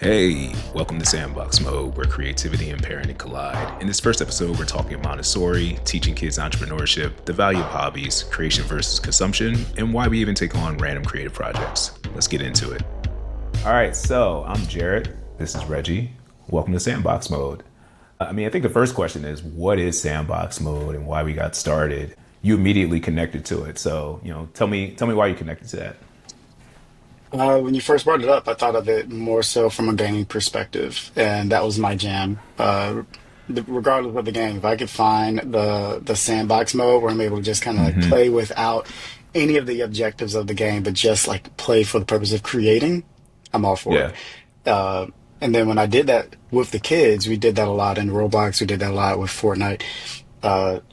Hey, welcome to Sandbox Mode, where creativity and parenting collide. In this first episode, we're talking Montessori, teaching kids entrepreneurship, the value of hobbies, creation versus consumption, and why we even take on random creative projects. Let's get into it. All right, so I'm Jared. This is Reggie. Welcome to Sandbox Mode. I think the first question is, what is Sandbox Mode and why we got started? You immediately connected to it, so tell me why you connected to that. When you first brought it up, I thought of it more so from a gaming perspective, and that was my jam. Regardless of the game, if I could find the sandbox mode where I'm able to just kind of like Mm-hmm. play without any of the objectives of the game, but just like play for the purpose of creating, I'm all for it. Yeah, Uh, and then when I did that with the kids, we did that a lot in Roblox. We did that a lot with Fortnite.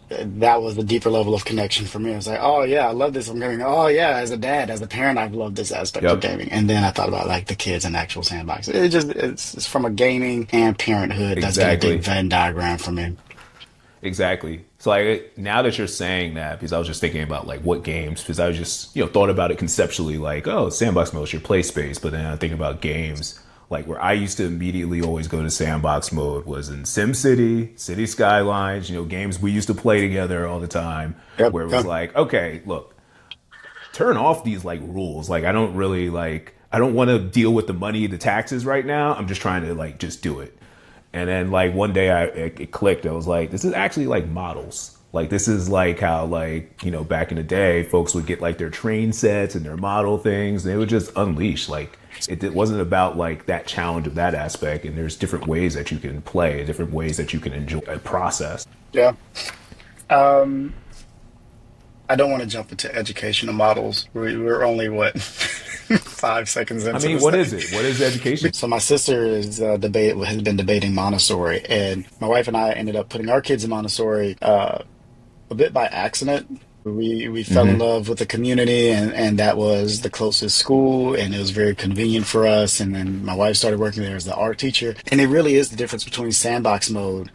That was the deeper level of connection for me. I was like, oh yeah, I love this. I'm going, oh yeah, as a dad, as a parent, I've loved this aspect of yep, gaming. And then I thought about like the kids and actual sandbox. It's from a gaming and parenthood. That's been a big exactly. Venn diagram for me. Exactly. So like now that you're saying that, because I was just thinking about like what games, because I was just thought about it conceptually, like oh, sandbox mode is your play space, but then I think about games like where I used to immediately always go to sandbox mode was in SimCity, City Skylines, games we used to play together all the time, Yep. where it was Yep. like okay, look, turn off these like rules. Like I don't want to deal with the money, the taxes right now. I'm just trying to like just do it. And then like one day it clicked. I was like, this is actually like models. Like this is like how like, back in the day folks would get like their train sets and their model things and they would just unleash like it wasn't about like that challenge of that aspect. And there's different ways that you can play, different ways that you can enjoy a process. Yeah. Um, I don't want to jump into educational models. We're only what 5 seconds I into mean, this what thing. is it? What is education? So my sister is debate has been debating Montessori, and my wife and I ended up putting our kids in Montessori a bit by accident. We fell in Mm-hmm. love with the community, and that was the closest school, and it was very convenient for us. And then my wife started working there as the art teacher, and it really is the difference between sandbox mode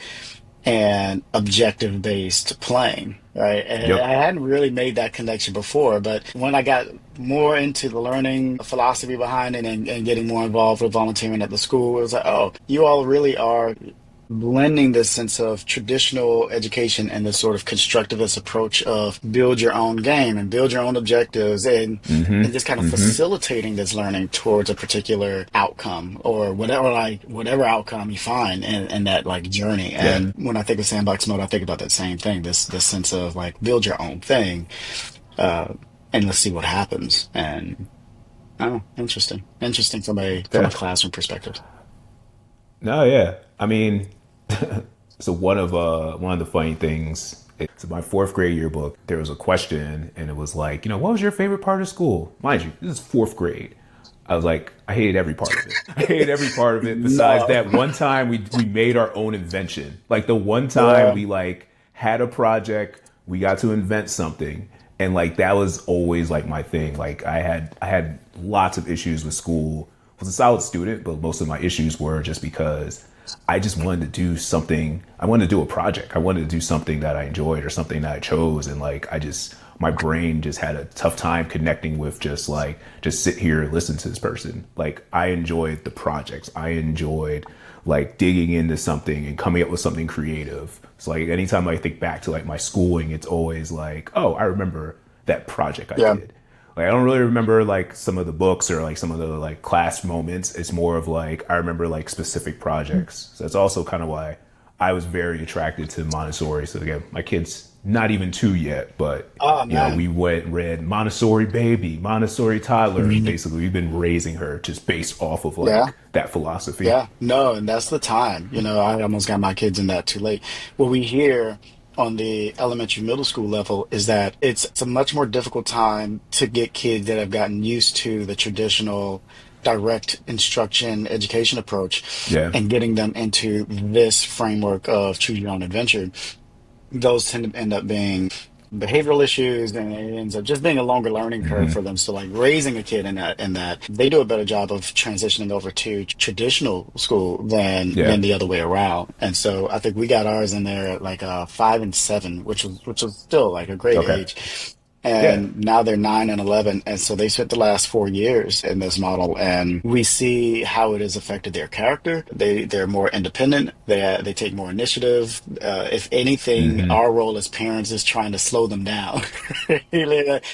and objective based playing, right? And I Yep. hadn't really made that connection before, but when I got more into the learning philosophy behind it and getting more involved with volunteering at the school, it was like, oh, you all really are blending this sense of traditional education and this sort of constructivist approach of build your own game and build your own objectives and Mm-hmm. just kind of Mm-hmm. facilitating this learning towards a particular outcome or whatever outcome you find in that like journey. Yeah. And when I think of sandbox mode, I think about that same thing, this sense of like build your own thing, uh, and let's see what happens. And oh, interesting from a Yeah. classroom perspective. No, yeah. So one of the funny things. So my fourth grade yearbook, there was a question, and it was like, what was your favorite part of school? Mind you, this is fourth grade. I was like, I hated every part of it. I hated every part of it. Besides No. that one time we made our own invention. Like the one time Yeah. we like had a project, we got to invent something, and like that was always like my thing. Like I had lots of issues with school. I was a solid student, but most of my issues were just because I just wanted to do something. I wanted to do a project. I wanted to do something that I enjoyed or something that I chose. And like, my brain just had a tough time connecting with just sit here and listen to this person. Like, I enjoyed the projects. I enjoyed like digging into something and coming up with something creative. So like, anytime I think back to like my schooling, it's always like, oh, I remember that project I Yeah. did. Like I don't really remember like some of the books or like some of the like class moments. It's more of like I remember like specific projects. So that's also kind of why I was very attracted to Montessori. So again, my kid's not even two yet, but Oh man. we went and read Montessori baby, Montessori toddler. Basically, we've been raising her just based off of Yeah. like that philosophy. Yeah. No, and that's the time. I almost got my kids in that too late. What we hear on the elementary middle school level is that it's a much more difficult time to get kids that have gotten used to the traditional direct instruction education approach Yeah. and getting them into this framework of choose your own adventure. Those tend to end up being behavioral issues and it ends up just being a longer learning curve Hmm. for them. So like raising a kid in that they do a better job of transitioning over to traditional school than Yeah. the other way around. And so I think we got ours in there at like 5 and 7, which was still like a great Okay. age. Yeah. And now they're 9 and 11. And so they spent the last 4 years in this model, and we see how it has affected their character. They're more independent. They take more initiative. If anything, Hmm. our role as parents is trying to slow them down. They Yep.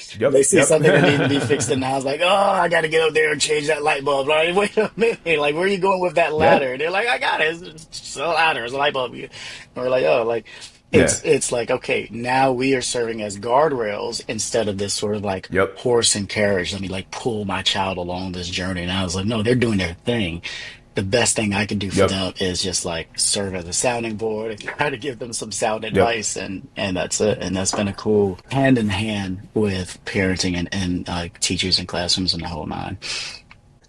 see Yep. something that needs to be fixed in the house, like, oh, I got to get up there and change that light bulb. Like, wait a minute, like, where are you going with that Yeah. ladder? And they're like, I got it. It's just a ladder. It's a light bulb. And we're like, oh, like. Yeah. It's like, okay, now we are serving as guardrails instead of this sort of like Yep. horse and carriage. Let me like pull my child along this journey. And I was like, no, they're doing their thing. The best thing I can do for Yep. them is just like serve as a sounding board and try to give them some sound Yep. advice, and that's it. And that's been a cool hand in hand with parenting and teachers and classrooms and the whole nine.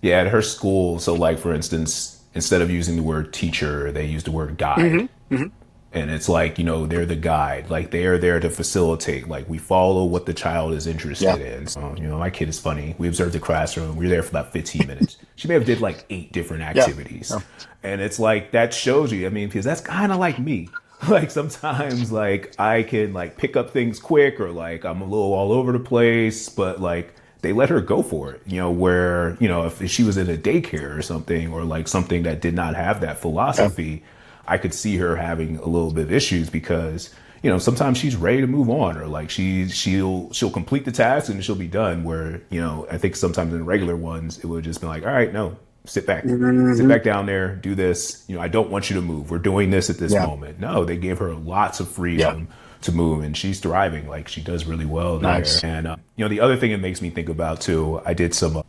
Yeah. At her school, so like for instance, instead of using the word teacher, they use the word guide. Hmm. Hmm. And it's like, they're the guide. Like they are there to facilitate. Like we follow what the child is Yeah. interested in. So, my kid is funny. We observed the classroom. We were there for about 15 minutes. She may have did like 8 different Yeah. activities. Yeah. And it's like that shows you, I mean, because that's kind of like me. Like sometimes like I can like pick up things quick or like I'm a little all over the place, but like they let her go for it, where, if she was in a daycare or something or like something that did not have that Yeah. philosophy, I could see her having a little bit of issues because, sometimes she's ready to move on or like she'll complete the task and she'll be done where, I think sometimes in regular ones, it would just be like, all right, no, sit Hmm. back down there, do this. I don't want you to move. We're doing this at this Yeah. moment. No, they gave her lots of Yeah. freedom to move and she's thriving. Like she does really well there. Nice. And, the other thing it makes me think about too, I did some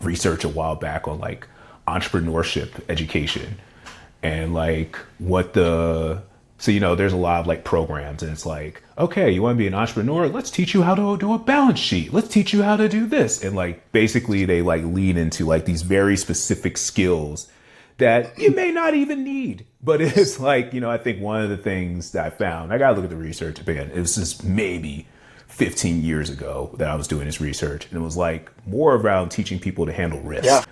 research a while back on like entrepreneurship education and like what so there's a lot of like programs and it's like, okay, you want to be an entrepreneur, let's teach you how to do a balance sheet, let's teach you how to do this, and like basically they like lean into like these very specific skills that you may not even need, but it's like, I think one of the things that I found, I gotta look at the research again, it was just maybe 15 years ago that I was doing this research, and it was like more around teaching people to handle Yeah. risk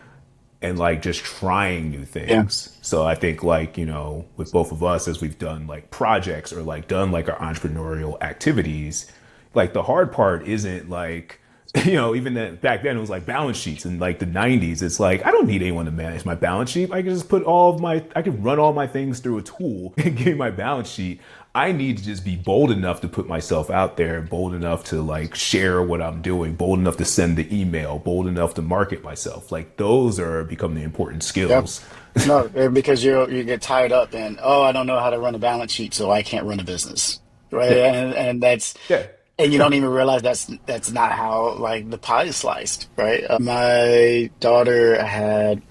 and like just trying new Yeah. things. So I think like, with both of us, as we've done like projects or like done like our entrepreneurial activities, like the hard part isn't like, even then back then it was like balance sheets in like the 90s. It's like, I don't need anyone to manage my balance sheet. I can just I can run all my things through a tool and give me my balance sheet. I need to just be bold enough to put myself out there, bold enough to like share what I'm doing, bold enough to send the email, bold enough to market myself. Like those are become the important Yeah. skills. No, because you get tied up in, oh, I don't know how to run a balance sheet, so I can't run a business, right? Yeah. And that's Yeah. and you don't even realize that's not how like the pie is sliced, right? My daughter had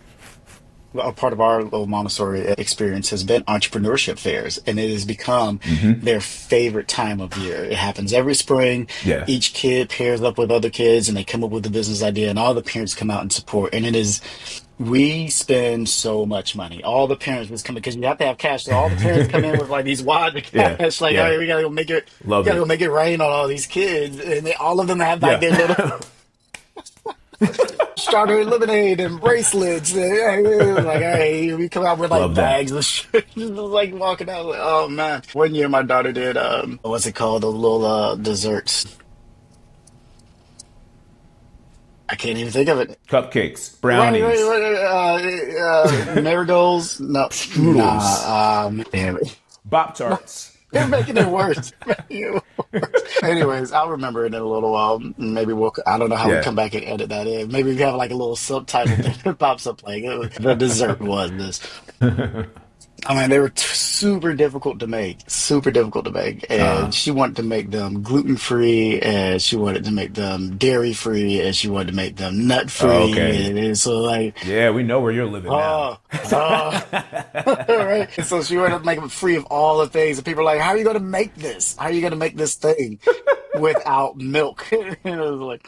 a part of our little Montessori experience has been entrepreneurship fairs, and it has become their favorite time of year. It happens every spring. Yeah. Each kid pairs up with other kids, and they come up with a business idea, and all the parents come out and support. And it is, we spend so much money. All the parents was coming because you have to have cash. So all the parents come in with like these wads of Yeah. cash, like, all Yeah. right, we gotta go make it, we Love gotta go it. make it rain on all these kids, and all of them have like their little Yeah. strawberry lemonade and bracelets. And like, hey, we come out with like Love that. bags of shit. Just like walking out, like, oh man. One year my daughter did what's it called? The little desserts. I can't even think of it. Cupcakes, Right, right, brownies, right. Marigolds? No, strudels, nah. Damn it. Bop Tarts. They're making it worse. Making it worse. Anyways, I'll remember it in a little while. Maybe I don't know how we Yeah. come back and edit that in. Maybe we have like a little subtitle that pops up like, the dessert was this. I mean, they were super difficult to make, super difficult to make. And she wanted to make them gluten free, and she wanted to make them dairy free, and she wanted to make them nut Oh, free. okay. And so, like, Yeah, we know where you're living now. oh, oh. Right. And so she ended up making it free of all the things. And people are like, how are you going to make this? How are you going to make this thing without milk? And it was like,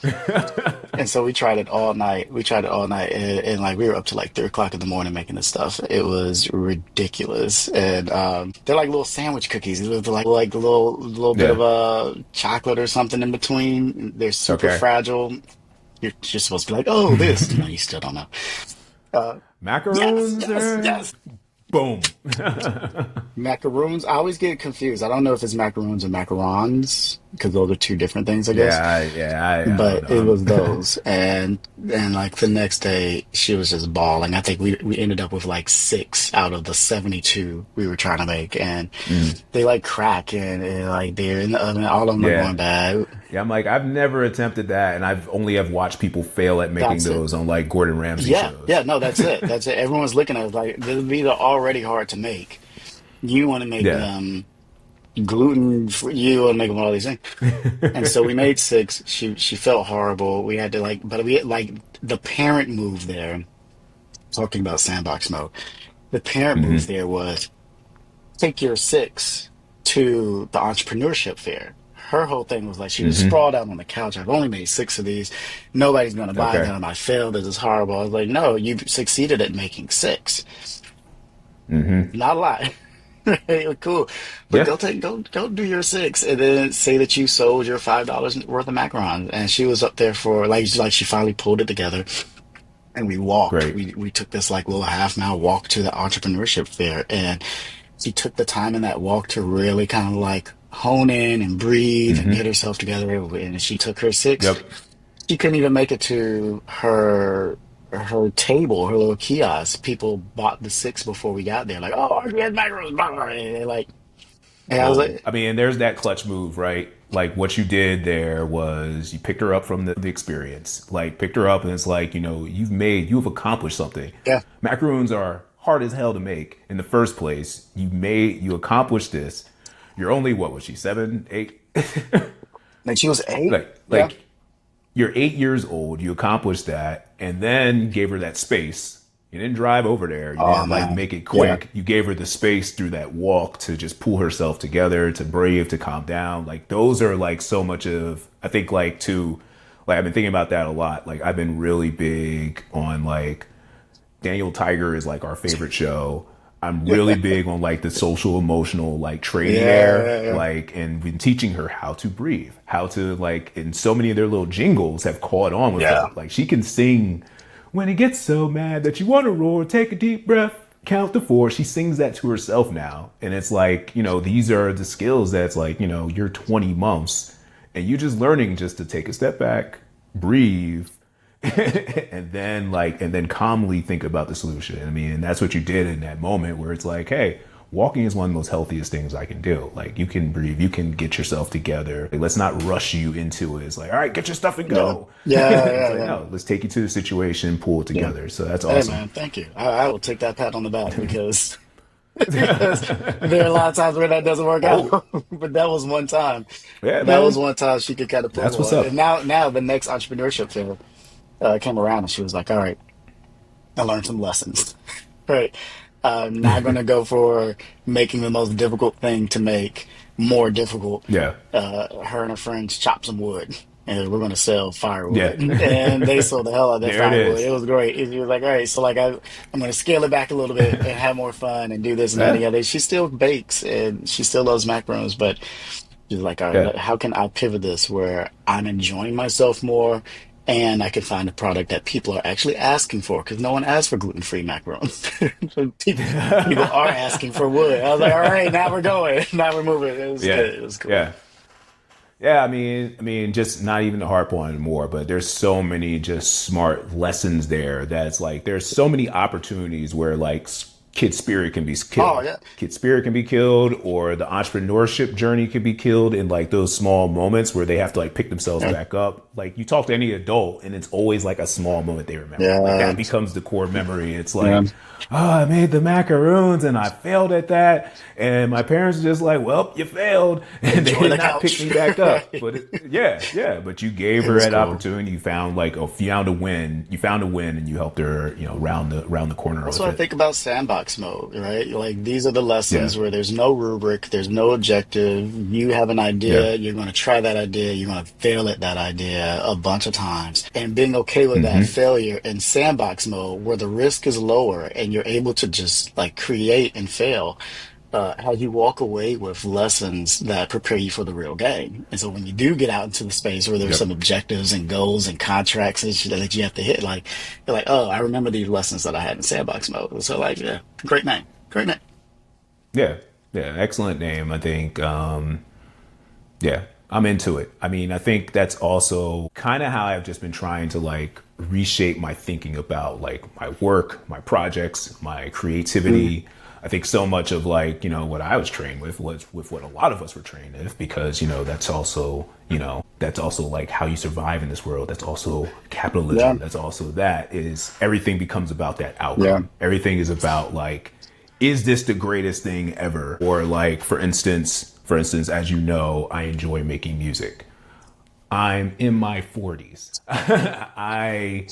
and so we tried it all night. We tried it all night. And like, we were up to like 3 o'clock in the morning making this stuff. It was ridiculous. And they're like little sandwich cookies. With like a little bit Yeah. of chocolate or something in between. They're super Okay. fragile. You're just supposed to be like, oh, this. No, you still don't know. Uh, yes, Macaroons yes, are yes. boom. Macaroons. I always get confused. I don't know if it's macaroons or macarons. because those are two different things, I guess. I don't But it know. was those, and like the next day, she was just bawling. I think we ended up with like six out of the 72 we were trying to make, and Mm, they like crack and like they're in the oven. All of them are yeah. going bad. Yeah, I'm like, I've never attempted that, and I've only have watched people fail at making That's it. those on like Gordon Ramsay Yeah, yeah, shows. no, that's it. That's it. Everyone's looking at it like these are already hard to make. You want to make Yeah. them gluten free. You want to make them all these things. And so we made six. She felt horrible. We had to like, but we had like the parent move there. Talking about Sandbox Mode, the parent move Hmm. there was take your six to the entrepreneurship fair. Her whole thing was like she was Hmm. sprawled out on the couch. I've only made six of these. Nobody's gonna buy Okay. them. I failed. This is horrible. I was like, no, you succeeded at making six. Hmm. Not a lot. Right, cool. But Yeah. go do your six and then say that you sold your $5 worth of macarons. And she was up there for like she finally pulled it together and we walked. Great. We took this like little half-mile walk to the entrepreneurship fair and she took the time in that walk to really kind of like hone in and breathe and get Hmm. herself together. And she took her six. Yep. She couldn't even make it to her table, her little kiosk. People bought the six before we got there. Like, oh, we had macarons, blah, blah," and they're like, and I was Boom. like, I mean, there's that clutch move, right? Like what you did there was you picked her up from the experience. Like picked her up and it's like, you've accomplished something. yeah. Macaroons are hard as hell to make in the first place. You accomplished this. You're only, what was she, 7, 8? Like she was eight. like Yeah. like you're 8 years old, you accomplished that, and then gave her that space. You didn't drive over there. You Oh didn't like man. make it Yeah. quick. You gave her the space through that walk to just pull herself together, to breathe, to calm down. Like those are like so much of, I think like to like I've been thinking about that a lot. Like I've been really big on like Daniel Tiger is like our favorite show. I'm really big on like the social emotional like training Yeah. there, Yeah. Yeah. like and been teaching her how to breathe, how to like, and so many of their little jingles have caught on with Yeah. her. Like she can sing when it gets so mad that you want to roar, take a deep breath, count to four. She sings that to herself now. And it's like, these are the skills that's like, you're 20 months and you just learning just to take a step back, breathe, and then calmly think about the solution. I mean, and that's what you did in that moment where it's like, hey, walking is one of the most healthiest things I can do. Like you can breathe, you can get yourself together. Like, let's not rush you into it. It's like, all right, get your stuff and Yeah. go. Yeah. It's Yeah. like, Yeah. no, let's take you to the situation, pull it Yeah. together. So that's Hey awesome. man, thank you. I will take that pat on the back because because there are a lot of times where that doesn't work Oh, out. But that was one time. yeah, That was man. one time she could kind of pull That's what's one. And up. now the next entrepreneurship fair came around and she was like, all right, I learned some lessons. Right. I'm not going to go for making the most difficult thing to make more difficult. Yeah. Her and her friends chopped some wood. And we're going to sell Yeah. firewood. And they sold the hell out of that There it firewood. It is. was great. He was like, all right, so like I'm going to scale it back a little bit and have more fun and do this and that and Yeah. the other. She still bakes and she still loves macarons, but she's like, all Yeah. right, how can I pivot this where I'm enjoying myself more and I can find a product that people are actually asking for? Because no one asks for gluten-free macarons. So people are asking for wood. I was like, all right, now we're going. Now we're moving. It was Yeah. good. It was cool. Yeah. Yeah, I mean, just not even to harp on it more, but there's so many just smart lessons there. That's like there's so many opportunities where like kid spirit can be Oh, killed. yeah. Kid spirit can be killed, or the entrepreneurship journey can be killed in like those small moments where they have to like pick themselves Yeah. back up. Like you talk to any adult, and it's always like a small moment they remember. Like Yeah. that becomes the core memory. It's Yeah. like, oh, I made the macaroons and I failed at that. And my parents are just like, well, you failed. And they Enjoy did the not pick couch. me back up. Right. But yeah. But you gave It her was that cool. opportunity. You found like, found a win. You found a win and you helped her, round the corner That's with what I it. think about Sandbox Mode, right? Like these are the Yeah. lessons where there's no rubric, there's no objective. You have an Yeah. idea, you're going to try that idea, you're going to fail at that idea a bunch of times, and being okay with that Hmm. failure in Sandbox Mode, where the risk is lower and you're able to just like create and fail. How you walk away with lessons that prepare you for the real game. And so when you do get out into the space where there's Yep. some objectives and goals and contracts and shit that you have to hit, like you're like, oh, I remember these lessons that I had in Sandbox Mode. So like, yeah, great name, great name. Yeah. Yeah. Excellent name. I think, yeah. I'm into it. I mean, I think that's also kind of how I've just been trying to like reshape my thinking about like my work, my projects, my creativity. I think so much of like, what I was trained with was with what a lot of us were trained with because, that's also like how you survive in this world. That's also Yeah. capitalism. That's also that is everything becomes about that Yeah. outcome. Everything is about like, is this the greatest thing ever? Or like, for instance, as you know, I enjoy making music. I'm in my 40s. I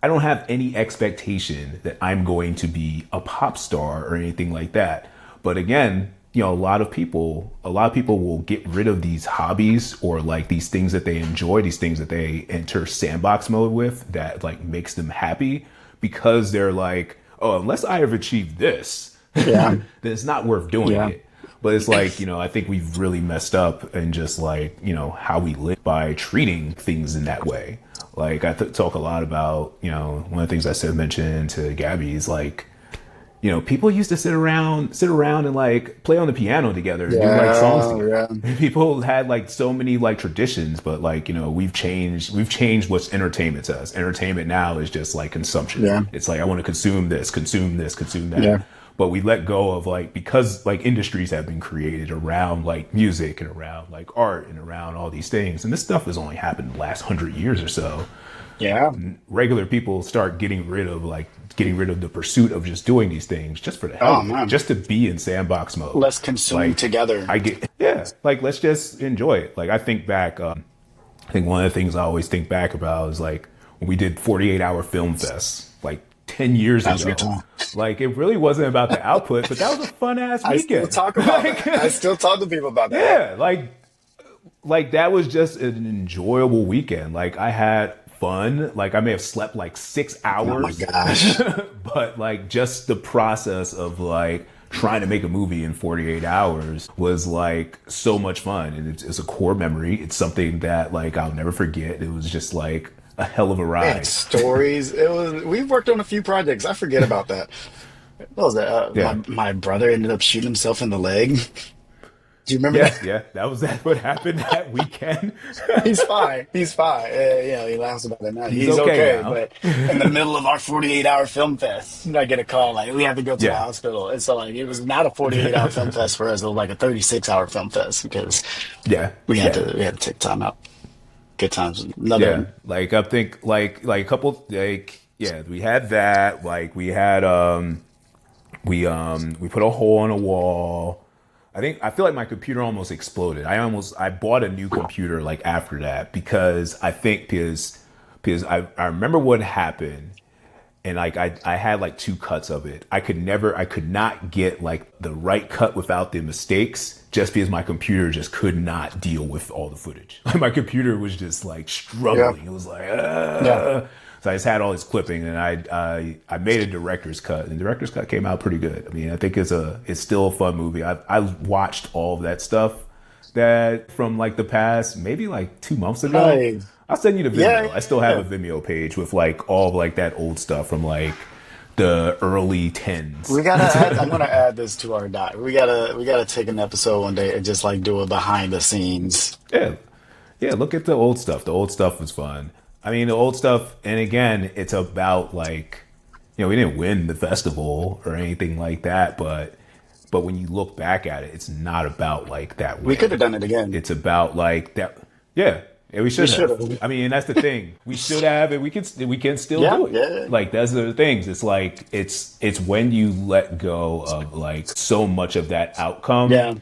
don't have any expectation that I'm going to be a pop star or anything like that. But again, a lot of people will get rid of these hobbies or like these things that they enjoy, these things that they enter sandbox mode with that like makes them happy because they're like, oh, unless I have achieved this, Yeah. then it's not worth doing Yeah. it. But it's like, I think we've really messed up in just like, how we live by treating things in that way. Like talk a lot about, one of the things I said mentioned to Gabby is like, people used to sit around and like play on the piano together and do like songs Yeah. together. Yeah. People had like so many like traditions, but like, we've changed what's entertainment to us. Entertainment now is just like consumption. Yeah. It's like, I want to consume this, consume Yeah. that. But we let go of like, because like industries have been created around like music and around like art and around all these things. And this stuff has only happened in the last 100 years or so. Yeah. Regular people start getting rid of the pursuit of just doing these things just for the hell Oh of it, man. just to be in sandbox mode. Let's consume Like together. like let's just enjoy it. Like I think back, I think one of the things I always think back about is like when we did 48-hour film fest, like 10 years That was a good ago. time. Like it really wasn't about the output, but that was a fun ass I still weekend. talk about that. I still talk to people about that. Yeah, like that was just an enjoyable weekend. Like I had fun. Like I may have slept like six Oh my hours, gosh. but like just the process of like trying to make a movie in 48 hours was like so much fun. And it's a core memory. It's something that like I'll never forget. It was just like a hell of a We had ride. stories. We've worked on a few projects. I forget about that. What was that? My Yeah. my brother ended up shooting himself in the leg. Do you remember Yeah, that? yeah, that what happened that weekend. He's fine. He's fine. He laughs about it now. He's He's okay okay. now. But in the middle of our 48-hour film fest, I get a call like we have to go to the Yeah, hospital. And so like it was not a 48-hour film fest for us. It was like a 36-hour film fest because yeah, we had yeah. to we had to take time out. Good times. Yeah, Another. like I think like a couple like yeah, we had that. Like we had we put a hole in a wall. I feel like my computer almost exploded. I bought a new computer like after that because I remember what happened and like I had like two cuts of it. I could not get like the right cut without the mistakes just because my computer just could not deal with all the footage. Like my computer was just like Yeah. struggling. It was like Yeah. so I just had all this clipping and I made a director's cut and the director's cut came out pretty good. I mean, I think it's still a fun movie. I watched all of that stuff that from like the past maybe like 2 months ago. Nice. I'll send you the Yeah, video. yeah, I still have yeah. a Vimeo page with like all of like that old stuff from like the early tens. We gotta. I'm gonna add this to our doc. We gotta take an episode one day and just like do a behind the scenes. Yeah. Yeah, look at the old stuff. The old stuff was fun. I mean, the old stuff, and again, it's about like, we didn't win the festival or anything like that, but when you look back at it, it's not about like that We could have win. done it again. It's about like that. Yeah, yeah, we We should should have. have. I mean, that's the thing. We should have, and we can still Yeah, do it. yeah, Like that's the things. It's like it's when you let go of like so much of that outcome yeah,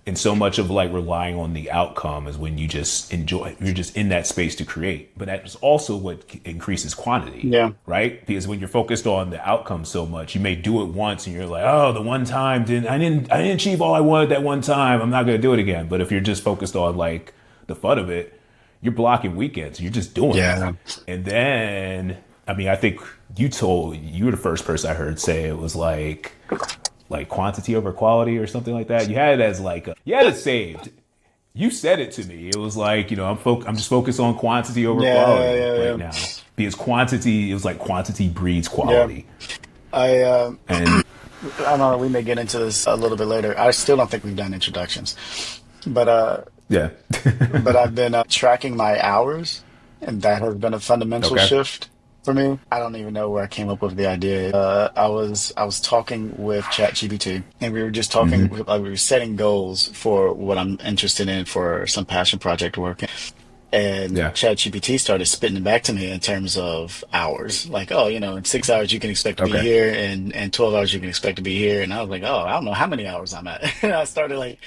and so much of like relying on the outcome is when you just enjoy you're just in that space to create, but that's also what increases quantity, yeah, right? Because when you're focused on the outcome so much, you may do it once and you're like, oh, the one time I didn't achieve all I wanted that one time, I'm not going to do it again. But if you're just focused on like the fun of it, you're blocking weekends, you're just doing it. yeah. And then I mean, I think you were the first person I heard say it was like quantity over quality or something like that. You had it as like you had it saved. You said it to me. It was like, I'm just focused on quantity over Yeah, quality yeah, right yeah. now because it was like quantity breeds Yeah. quality. I And I don't know. We may get into this a little bit later. I still don't think we've done introductions, but Yeah. but I've been tracking my hours, and that has been a fundamental Okay. shift for me. I don't even know where I came up with the idea. I was talking with ChatGPT, and we were just talking. Hmm. Like, we were setting goals for what I'm interested in for some passion project work. And Yeah. ChatGPT started spitting it back to me in terms of hours. Like, oh, in 6 hours you can expect to be Okay. here, and 12 hours you can expect to be here. And I was like, oh, I don't know how many hours I'm at. And I started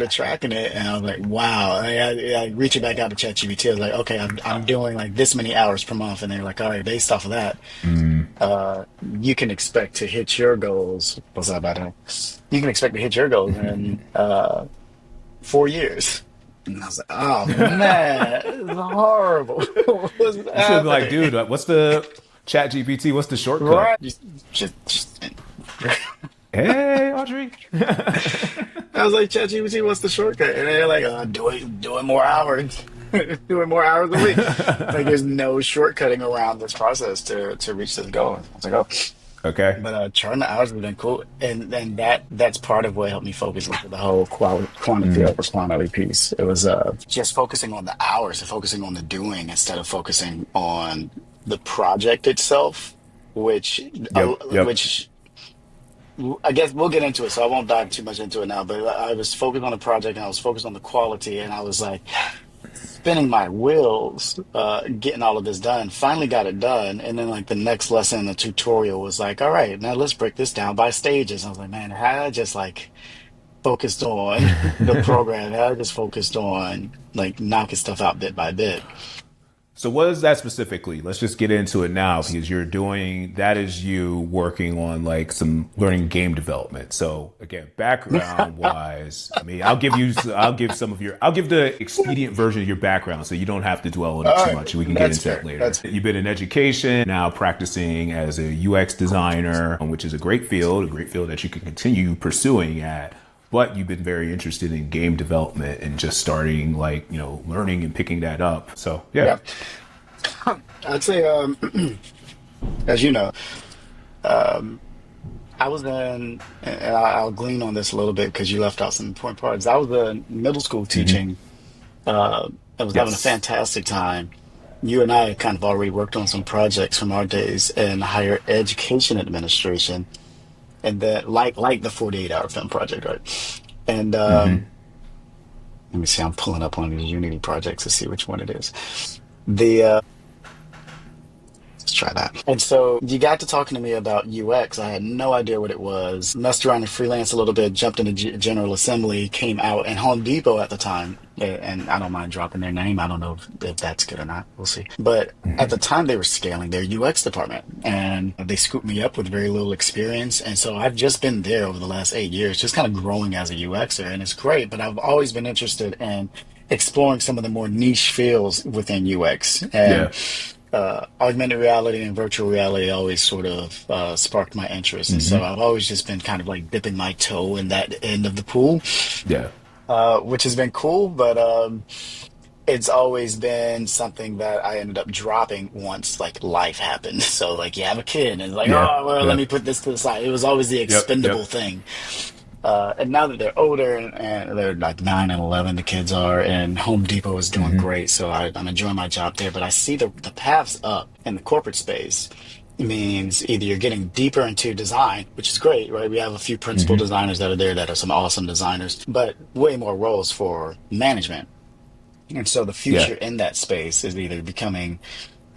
tracking it, and I was like, wow. I reach it back out to ChatGPT. I was like, okay, I'm doing like this many hours per month, and they're like, all right, based off of that, Mm. you can expect to hit your goals. What's that about that? You can expect to hit your goals in 4 years. And I was like, oh man, this is horrible. What's You should be like, happening? dude, what's the Chat GPT? What's the shortcut? Right? Just Hey, Audrey. I was like, ChatGPT, what's the shortcut? And they're like, doing more hours, doing more hours a week. Like, there's no shortcutting around this process to reach this goal. I was like, oh. Okay. But charting the hours has been cool, and that's part of what helped me focus on the whole quantity over quantity piece. It was just focusing on the hours and focusing on the doing instead of focusing on the project itself, which Yep. Yep. which I guess we'll get into it, so I won't dive too much into it now. But I was focused on the project and I was focused on the quality, and I was like spinning my wheels, getting all of this done. Finally got it done, and then like the next lesson in the tutorial was like, "All right, now let's break this down by stages." I was like, "Man, had I just like focused on the program, had I just focused on like knocking stuff out bit by bit." So what is that specifically? Let's just get into it now because you're doing that is you working on like some learning game development. So again, background wise, I mean, I'll give some of your, I'll give the expedient version of your background so you don't have to dwell on it All too right, much. We can get that's into that fair. later. That's You've been in education, now practicing as a UX designer, which is a great field that you can continue pursuing at. But you've been very interested in game development and just starting like, learning and picking that up. So yeah. yeah. I'd say, as you know, I was in, and I'll glean on this a little bit because you left out some important parts. I was in middle school teaching. I was having a Yes. fantastic time. You and I kind of already worked on some projects from our days in higher education administration, and that like the 48-hour film project, right? And let me see, I'm pulling up one of these Unity projects to see which one it is. The Let's try that. And so you got to talking to me about UX. I had no idea what it was. Messed around and freelance a little bit, jumped into General Assembly, came out, and Home Depot at the time. And I don't mind dropping their name. I don't know if that's good or not. We'll see. But at the time, they were scaling their UX department, and they scooped me up with very little experience. And so I've just been there over the last 8 years, just kind of growing as a UXer, and it's great. But I've always been interested in exploring some of the more niche fields within UX. And Yeah. augmented reality and virtual reality always sort of sparked my interest. And so Hmm. I've always just been kind of like dipping my toe in that end of the pool, Yeah. which has been cool, but it's always been something that I ended up dropping once like life happened. So like you have a kid and it's like, Yeah. oh, well, let Yeah. me put this to the side. It was always the Yep. expendable Yep. thing. And now that they're older and they're like 9 and 11, the kids are, and Home Depot is doing Hmm. great. So I'm enjoying my job there. But I see the paths up in the corporate space means either you're getting deeper into design, which is great, right? We have a few principal Hmm. designers that are there that are some awesome designers, but way more roles for management. And so the Yeah. future in that space is either becoming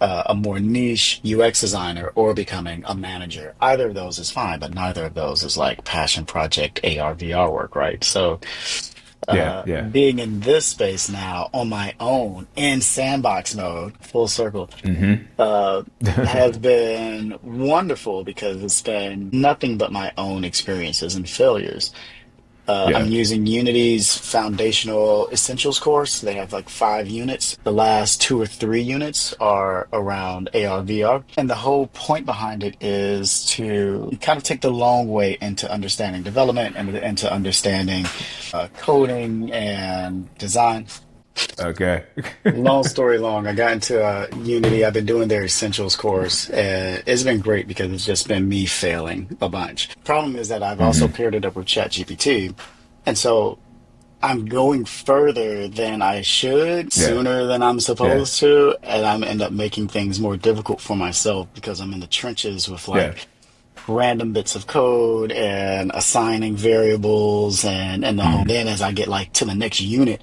a more niche UX designer or becoming a manager. Either of those is fine, but neither of those is like passion project AR VR work, right? So Yeah. Yeah. being in this space now on my own in sandbox mode, full circle, Hmm. has been wonderful because it's been nothing but my own experiences and failures. I'm Yeah. using Unity's foundational essentials course. They have like 5 units. The last 2 or 3 units are around AR VR. And the whole point behind it is to kind of take the long way into understanding development and into understanding coding and design. Okay. Long story long, I got into Unity. I've been doing their essentials course, and it's been great because it's just been me failing a bunch. Problem is that I've also Hmm. paired it up with ChatGPT, and so I'm going further than I should, Yeah. sooner than I'm Yeah. supposed to, and I'm end up making things more difficult for myself because I'm in the trenches with Yeah. like random bits of code and assigning variables and the whole. Mhm. Then as I get like to the next unit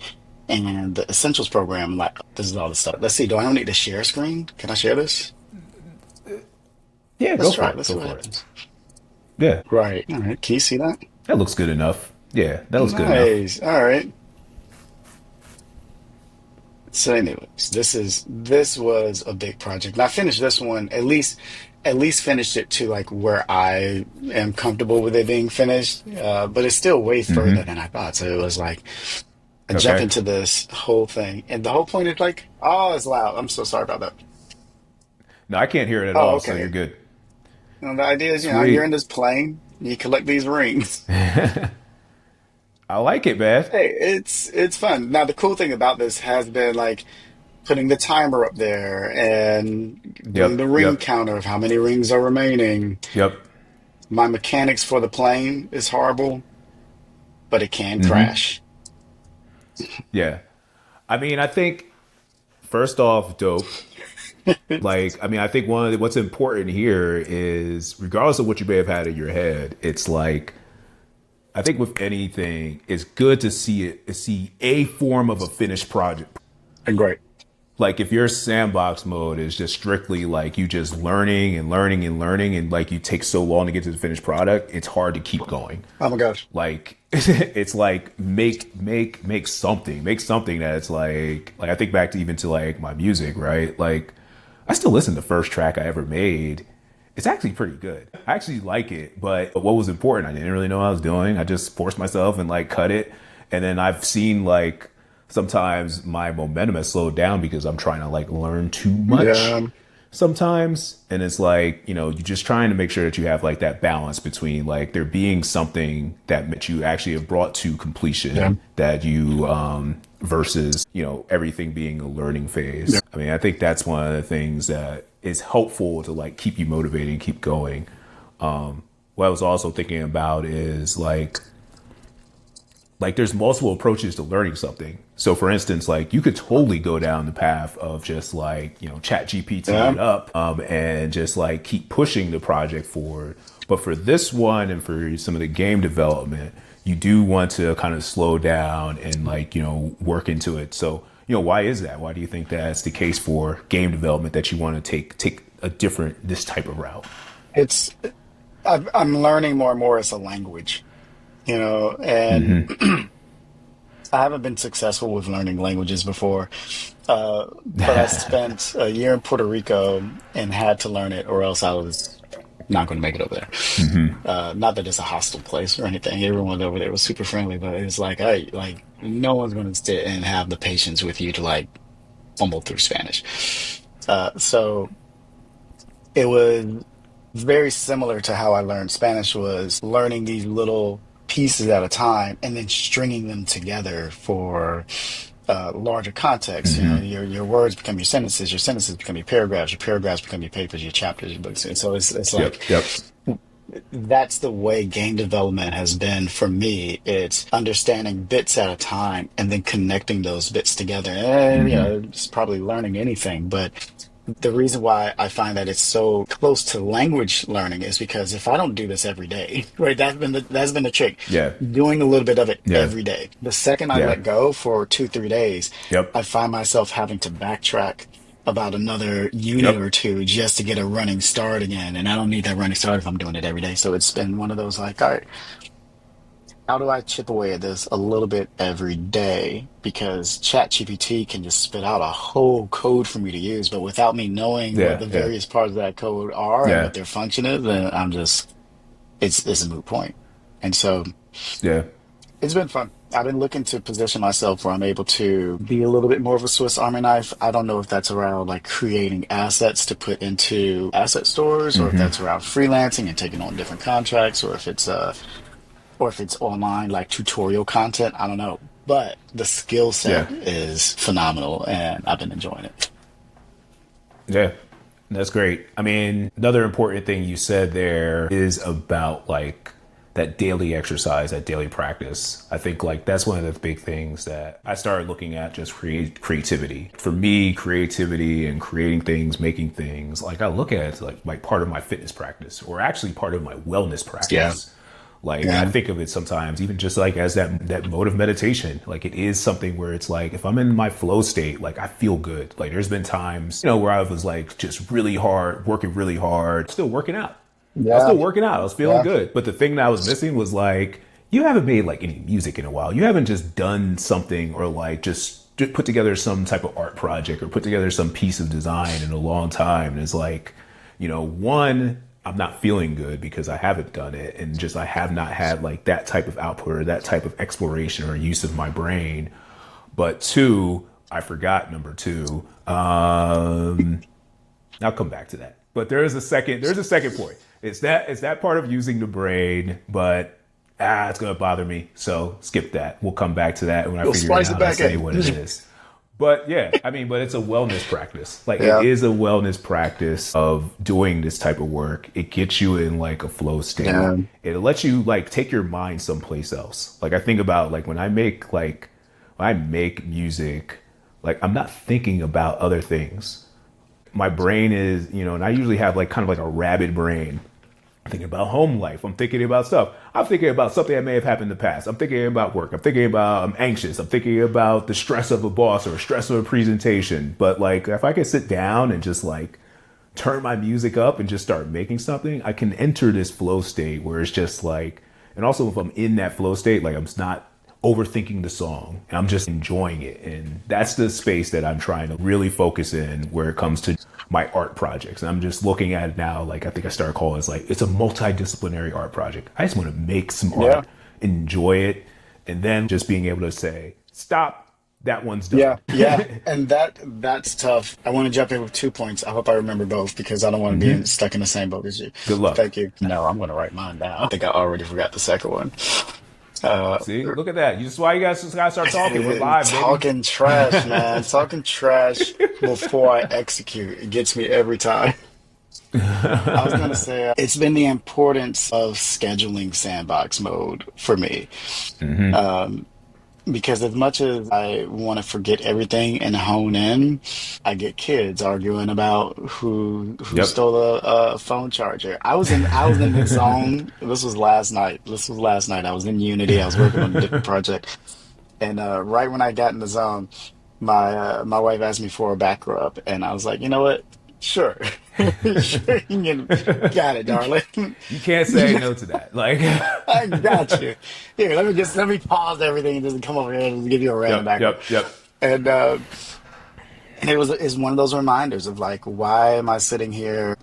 and the essentials program, I'm like, this is all the stuff. Let's see, do I don't need to share screen? Can I share this? Yeah, Let's go try for it. it. Let's see Go what for it. happens. Yeah. Right. All right. Can you see that? That looks good enough. Yeah, that looks good enough. Nice. All right. So, anyways, this was a big project. And I finished this one at least finished it to like where I am comfortable with it being finished. But it's still way further Hmm. than I thought. So it was like I jump Okay. into this whole thing, and the whole point is like, oh, it's loud. I'm so sorry about that. No, I can't hear it at Oh, all, so you're okay. good. The idea is, you're in Sweet. this plane, you collect these rings. I like it, man. Hey, it's fun. Now the cool thing about this has been like putting the timer up there and doing the Yep. ring Yep. counter of how many rings are remaining. Yep. My mechanics for the plane is horrible, but it can Hmm. crash. Yeah. I mean, I think first off, dope. Like, I mean, I think what's important here is regardless of what you may have had in your head, it's like I think with anything, it's good to see a form of a finished project. And great. Like if your sandbox mode is just strictly like you just learning and learning and learning and like you take so long to get to the finished product, it's hard to keep going. Oh my gosh. Like it's like make something that's like I think back to even to like my music, right? Like I still listen to the first track I ever made. It's actually pretty good. I actually like it, but what was important, I didn't really know what I was doing. I just forced myself and like cut it. And then I've seen like sometimes my momentum has slowed down because I'm trying to like learn too much Yeah. sometimes. And it's like, you're just trying to make sure that you have like that balance between like there being something that you actually have brought to Yeah. completion that you versus everything being a learning Yeah. phase. I mean, I think that's one of the things that is helpful to like keep you motivated and keep going. What I was also thinking about is like there's multiple approaches to learning something. So for instance, like you could totally go down the path of just like, chat GPT Yeah. it up and just like keep pushing the project forward. But for this one and for some of the game development, you do want to kind of slow down and like, work into it. So, why is that? Why do you think that's the case for game development that you want to take this type of route? It's I'm learning more and more as a language, and I haven't been successful with learning languages before. But I spent a year in Puerto Rico and had to learn it, or else I was not going to make it over there. Not that it's a hostile place or anything. Everyone over there was super friendly, but it's like, hey, like no one's going to sit and have the patience with you to like fumble through Spanish. So it was very similar to how I learned Spanish was learning these little pieces at a time and then stringing them together for larger context. Your words become your sentences become your paragraphs become your papers, your chapters, your books. And so it's like Yep. Yep. that's the way game development has been for me. It's understanding bits at a time and then connecting those bits together. And it's probably learning anything, but the reason why I find that it's so close to language learning is because if I don't do this every day, right, that's been the trick. Yeah. Doing a little bit of it Yeah. every day. The second I Yeah. let go for 2, 3 days, Yep. I find myself having to backtrack about another unit Yep. or two just to get a running start again. And I don't need that running start if I'm doing it every day. So it's been one of those like, all right, how do I chip away at this a little bit every day? Because ChatGPT can just spit out a whole code for me to use, but without me knowing what Yeah. the Yeah. various parts of that code are and Yeah. what their function is, then it's a moot point. And so Yeah. it's been fun. I've been looking to position myself where I'm able to be a little bit more of a Swiss Army knife. I don't know if that's around like creating assets to put into asset stores, or if that's around freelancing and taking on different contracts, or if it's online like tutorial content. I don't know. But the skill Yeah. set is phenomenal and I've been enjoying it. Yeah, that's great. I mean, another important thing you said there is about like that daily exercise, that daily practice. I think like that's one of the big things that I started looking at, just creativity. For me, creativity and creating things, making things, like I look at it as like part of my fitness practice, or actually part of my wellness Yeah. practice. Like I Yeah. think of it sometimes even just like as that mode of meditation. Like it is something where it's like if I'm in my flow state, like I feel good. Like there's been times, where I was like just really hard, working really hard, still working out. I was Yeah. still working out. I was feeling Yeah. good. But the thing that I was missing was like, you haven't made like any music in a while. You haven't just done something or like just put together some type of art project or put together some piece of design in a long time. And it's like, one, I'm not feeling good because I haven't done it. And just I have not had like that type of output or that type of exploration or use of my brain. But two, I forgot number two. I'll come back to that. But there's a second point. It's that part of using the brain, but it's gonna bother me. So skip that. We'll come back to that when I We'll figure it splice it out. I back say in. what it is. But yeah, I mean, but it's a wellness practice. Like it Yeah. is a wellness practice of doing this type of work. It gets you in like a flow state. Yeah. It lets you like take your mind someplace else. Like I think about like when I make music, like I'm not thinking about other things. My brain is, and I usually have like kind of like a rabid brain. I'm thinking about home life. I'm thinking about stuff. I'm thinking about something that may have happened in the past. I'm thinking about work. I'm anxious. I'm thinking about the stress of a boss or stress of a presentation. But like, if I can sit down and just like turn my music up and just start making something, I can enter this flow state where it's just like, and also if I'm in that flow state, like I'm not overthinking the song and I'm just enjoying it. And that's the space that I'm trying to really focus in where it comes to my art projects. And I'm just looking at it now, like I think I started calling it's a multidisciplinary art project. I just want to make some Yeah. art, enjoy it, and then just being able to say, stop, that one's Yeah, done. yeah, and that's tough. I want to jump in with 2 points. I hope I remember both because I don't want to be stuck in the same boat as you. Good luck. Thank you. No, I'm going to write mine down. I think I already forgot the second one. Uh, See, look at that. That's why you guys just gotta start talking. We're live, baby. talking trash, man. Talking trash before I execute. It gets me every time. I was gonna say it's been the importance of scheduling sandbox mode for me. Um, because as much as I want to forget everything and hone in, I get kids arguing about who Yep. stole a phone charger. I was in the zone. This was last night. This was last night. I was in Unity. I was working on a different project, and right when I got in the zone, my wife asked me for a back rub, and I was like, you know what? Sure, sure, got it, darling. You can't say no to that. Like, I got you. Here, let me pause everything and just come over here and give you a random yep, backup. yep, yep. And it's one of those reminders of like, why am I sitting here?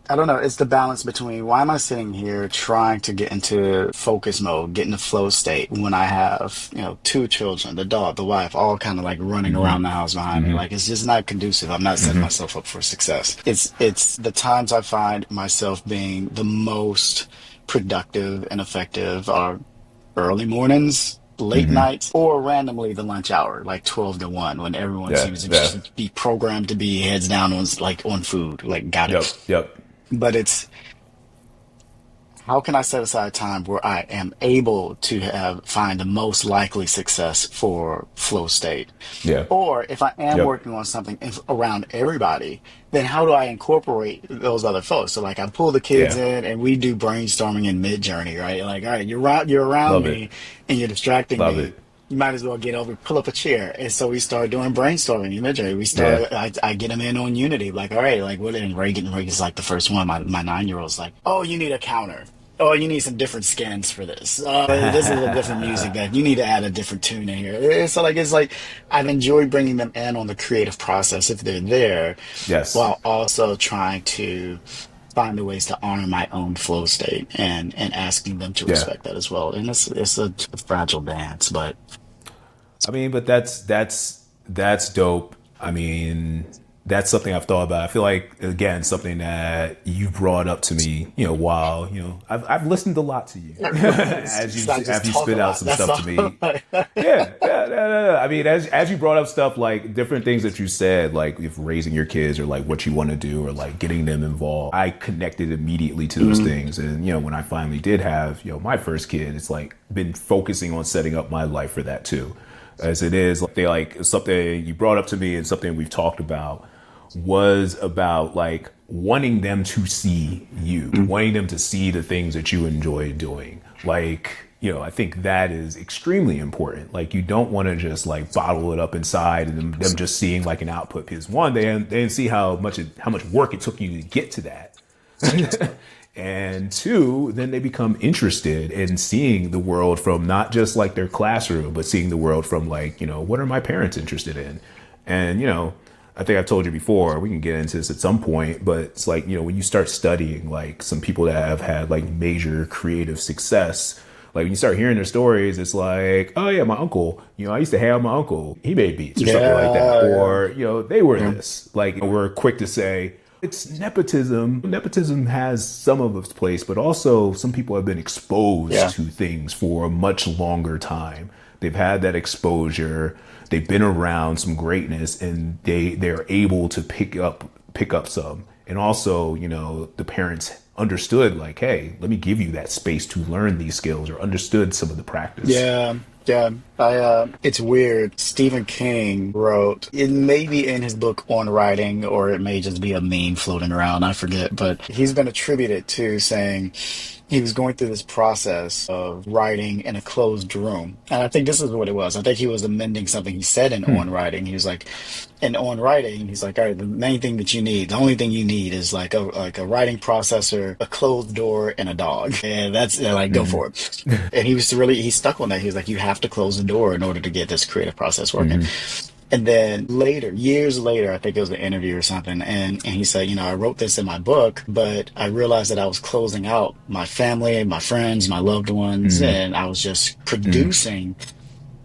I don't know, it's the balance between why am I sitting here trying to get into focus mode, get into flow state when I have, two children, the dog, the wife, all kind of like running around the house behind me. Like it's just not conducive. I'm not setting myself up for success. It's the times I find myself being the most productive and effective are early mornings, late nights, or randomly the lunch hour, like 12 to 1, when everyone Yeah, seems to yeah. just be programmed to be heads down on food. Like, got Yep, it. yep. But it's how can I set aside time where I am able to find the most likely success for flow state? Yeah. Or if I am Yep. working on something around everybody, then how do I incorporate those other folks? So like I pull the kids Yeah. in and we do brainstorming in mid journey, right? Like, all right, you're around Love it. me and you're distracting Love me. it. You might as well get over, pull up a chair. And so we start doing brainstorming in mid journey. Yeah. I get them in on Unity. Like, all right, like what? And Reagan's like the first one. My 9-year-old's like, oh, you need a counter. Oh, you need some different skins for this. This is a different music that you need to add a different tune in here. It's like I've enjoyed bringing them in on the creative process if they're there, Yes. while also trying to find the ways to honor my own flow state and asking them to Yeah. respect that as well. And it's a fragile dance, but I mean, but that's dope. I mean, That's something I've thought about. I feel like, again, something that you brought up to me, while, I've listened a lot to you It's not as just you talk a spit out lot. some That's stuff to all. me. Yeah. I mean, as you brought up stuff like different things that you said, like if raising your kids or like what you want to do or like getting them involved, I connected immediately to those things. And, when I finally did have, my first kid, it's like been focusing on setting up my life for that too. As it is, something you brought up to me and something we've talked about was about like wanting them to see you, wanting them to see the things that you enjoy doing. Like, I think that is extremely important. Like, you don't want to just like bottle it up inside and them just seeing like an output. Because one, they didn't see how much work it took you to get to that. And two, then they become interested in seeing the world from not just like their classroom, but seeing the world from like, what are my parents interested in? And, I think I've told you before, we can get into this at some point, but it's like, when you start studying like some people that have had like major creative success, like when you start hearing their stories, it's like, oh yeah, my uncle, I used to hang out with my uncle. He made beats or something like that. Or, they were this. Like, we're quick to say, it's nepotism. Nepotism has some of its place, but also some people have been exposed to things for a much longer time. They've had that exposure. They've been around some greatness, and they're able to pick up some. And also, the parents understood like, hey, let me give you that space to learn these skills, or understood some of the practice. Yeah, yeah. It's weird. Stephen King wrote, it may be in his book on writing, or it may just be a meme floating around. I forget, but he's been attributed to saying he was going through this process of writing in a closed room. And I think this is what it was. I think he was amending something he said in On Writing. He was like, in On Writing, he's like, all right, the main thing that you need, the only thing you need is like a writing processor, a closed door, and a dog. And that's like, go for it. And he stuck on that. He was like, you have to close the door in order to get this creative process working. And then later, years later, I think it was an interview or something, and he said, I wrote this in my book, but I realized that I was closing out my family, my friends, my loved ones, and I was just producing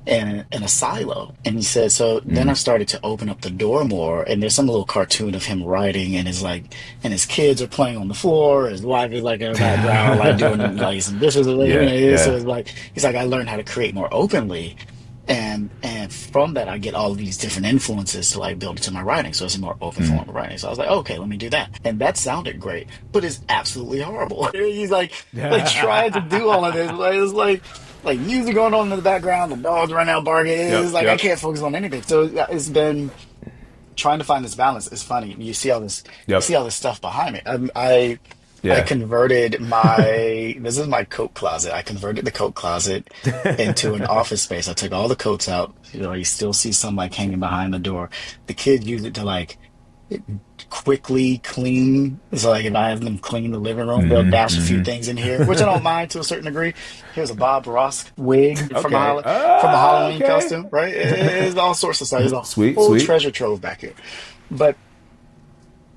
in a silo. And he said, so then I started to open up the door more, and there's some little cartoon of him writing, and his kids are playing on the floor, his wife is like in the background, like doing like some dishes, so it's like, he's like, I learned how to create more openly. And from that, I get all of these different influences to like build it to my writing. So it's a more open form of writing. So I was like, okay, let me do that. And that sounded great, but it's absolutely horrible. He's like trying to do all of this. Like, it's like music going on in the background, the dogs running out barking. It's I can't focus on anything. So it's been trying to find this balance. It's funny. You see all this, stuff behind me. I converted this is my coat closet. I converted the coat closet into an office space. I took all the coats out. You still see some like hanging behind the door. The kids use it to like quickly clean. So like if I have them clean the living room, they'll dash a few things in here, which I don't mind to a certain degree. Here's a Bob Ross wig from a Halloween costume, right? It's all sorts of stuff. There's a whole treasure trove back here. But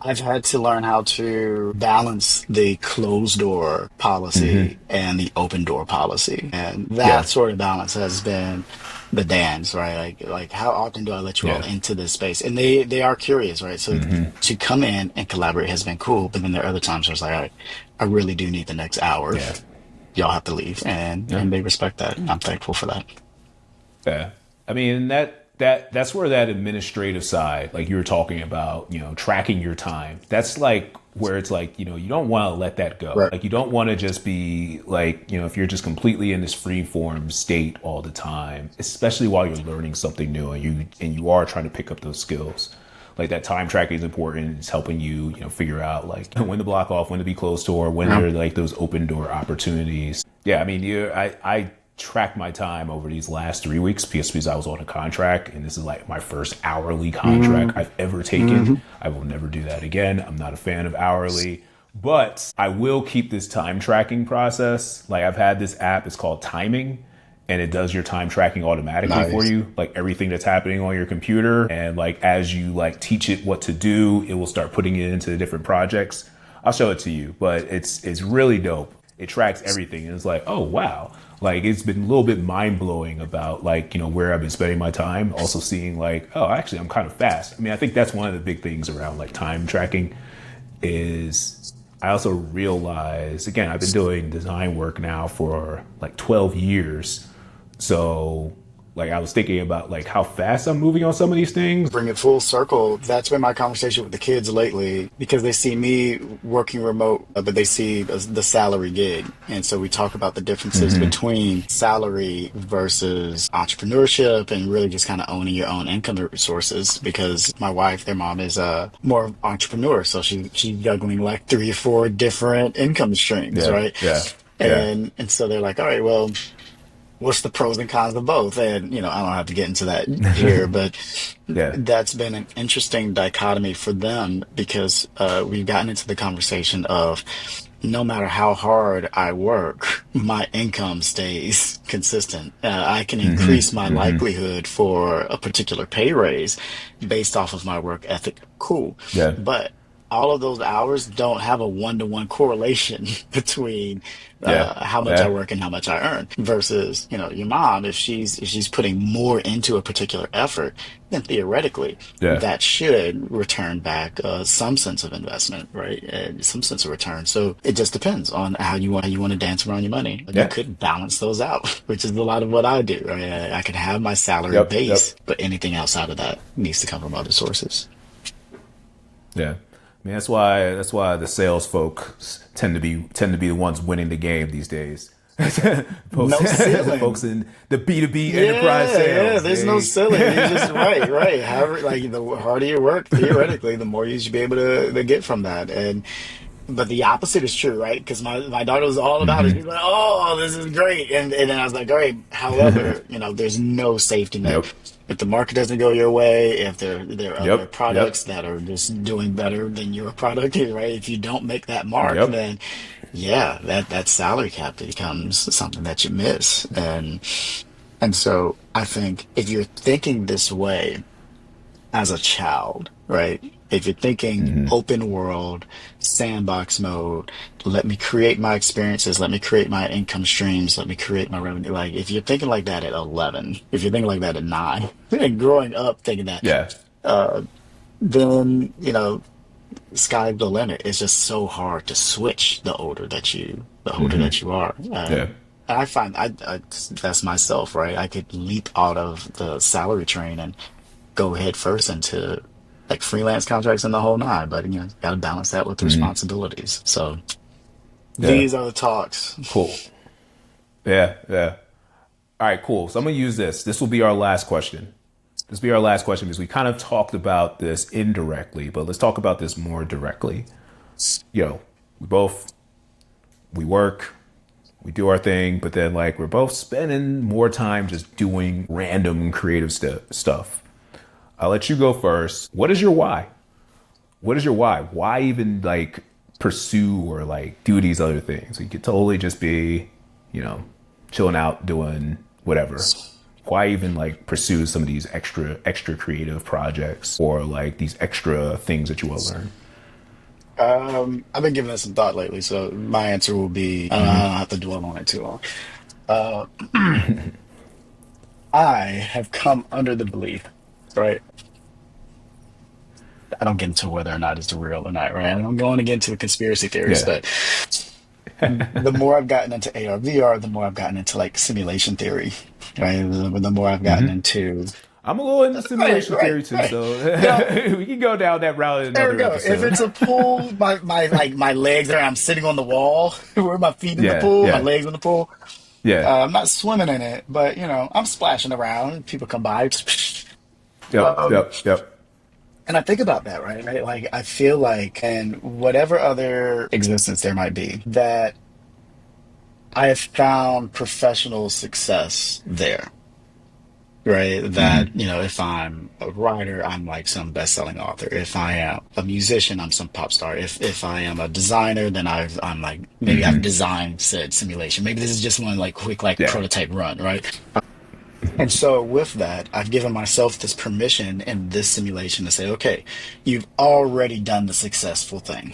I've had to learn how to balance the closed door policy and the open door policy. And that sort of balance has been the dance, right? Like how often do I let you all into this space? And they are curious, right? So to come in and collaborate has been cool. But then there are other times where it's like, all right, I really do need the next hour. Yeah. Y'all have to leave. And they respect that. And I'm thankful for that. Yeah. I mean, that's where that administrative side, like you were talking about, tracking your time. That's like where it's like, you don't want to let that go. Right. Like you don't want to just be like, if you're just completely in this free form state all the time, especially while you're learning something new and you are trying to pick up those skills. Like that time tracking is important. It's helping you, figure out like when to block off, when to be closed door, when there are like those open door opportunities. Yeah. I mean, I track my time over these last 3 weeks because I was on a contract, and this is like my first hourly contract I've ever taken. I will never do that again. I'm not a fan of hourly, but I will keep this time tracking process. Like I've had this app, it's called Timing, and it does your time tracking automatically for you, like everything that's happening on your computer. And like as you like teach it what to do, it will start putting it into different projects. I'll show it to you, but it's really dope. it tracks everything, and it's like, oh wow, like it's been a little bit mind blowing about like where I've been spending my time. Also seeing like, oh, actually I'm kind of fast. I mean, I think that's one of the big things around like time tracking is I also realize, again, I've been doing design work now for like 12 years. So like I was thinking about like how fast I'm moving on some of these things. Bring it full circle. That's been my conversation with the kids lately because they see me working remote, but they see the salary gig. And so we talk about the differences between salary versus entrepreneurship and really just kind of owning your own income sources. Because my wife, their mom, is more entrepreneur. So she's juggling like 3 or 4 different income streams, Yeah, right? yeah, yeah, And so they're like, all right, well, what's the pros and cons of both? And, I don't have to get into that here, but yeah, that's been an interesting dichotomy for them because we've gotten into the conversation of no matter how hard I work, my income stays consistent. I can increase my likelihood for a particular pay raise based off of my work ethic. Cool. yeah, But all of those hours don't have a one-to-one correlation between yeah, how much I yeah, work and how much I earn versus your mom if she's putting more into a particular effort, then theoretically yeah, that should return back some sense of investment, right? Some sense of return. So it just depends on how you want to dance around your money. You yeah, could balance those out, which is a lot of what I do. I mean, I could have my salary yep, yep, base, but anything outside of that needs to come from other sources. yeah. I mean, that's why the sales folks tend to be the ones winning the game these days. folks, No ceiling. folks in the B2B enterprise Yeah, yeah. sales. There's no ceiling. You just right. However, like the harder you work, theoretically, the more you should be able to get from that. And but the opposite is true, right? Because my daughter was all about it. She's like, "Oh, this is great," and then I was like, "All right." However, there's no safety net. Yep, If the market doesn't go your way, if there are other yep, yep, products that are just doing better than your product, right? If you don't make that mark, yep. then yeah, that salary cap becomes something that you miss. And so I think if you're thinking this way as a child, right? If you're thinking open world, sandbox mode, let me create my experiences, let me create my income streams, let me create my revenue. Like if you're thinking like that at 11, if you're thinking like that at 9, and growing up thinking that, Yeah, then sky's the limit. It's just so hard to switch the older that you are. yeah, I find that's myself, right? I could leap out of the salary train and go head first into like freelance contracts and the whole nine, but got to balance that with the responsibilities. So yeah. these are the talks. Cool. Yeah, yeah. All right, cool. So I'm gonna use this. This will be our last question. This will be our last question because we kind of talked about this indirectly, but let's talk about this more directly. We both we work, we do our thing, but then like we're both spending more time just doing random creative stuff. I'll let you go first. What is your why? What is your why? Why even like pursue or like do these other things? You could totally just be, chilling out doing whatever. Why even like pursue some of these extra creative projects or like these extra things that you want to learn? I've been giving this some thought lately, so my answer will be I don't have to dwell on it too long. Uh, I have come under the belief, right? I don't get into whether or not it's real or not, right? I don't go on to get into conspiracy theories, Yeah. but the more I've gotten into AR, VR, the more I've gotten into like simulation theory, right? The more I've gotten into I'm a little into right, simulation right, theory too, right. so Now, we can go down that route in there we another go. If episode. it's a pool, my legs are I'm sitting on the wall, where my feet in the Yeah, pool, my yeah, legs in the pool. yeah. I'm not swimming in it, but I'm splashing around. People come by. Yep, Um, yep, yep. and I think about that, right? Right? Like I feel like, and whatever other existence there might be, that I have found professional success there. Right, that if I'm a writer, I'm like some best-selling author. If I am a musician, I'm some pop star. If I am a designer, then I'm like maybe I've designed said simulation. Maybe this is just one like quick like Yeah. prototype run, right? And so with that, I've given myself this permission in this simulation to say, okay, you've already done the successful thing.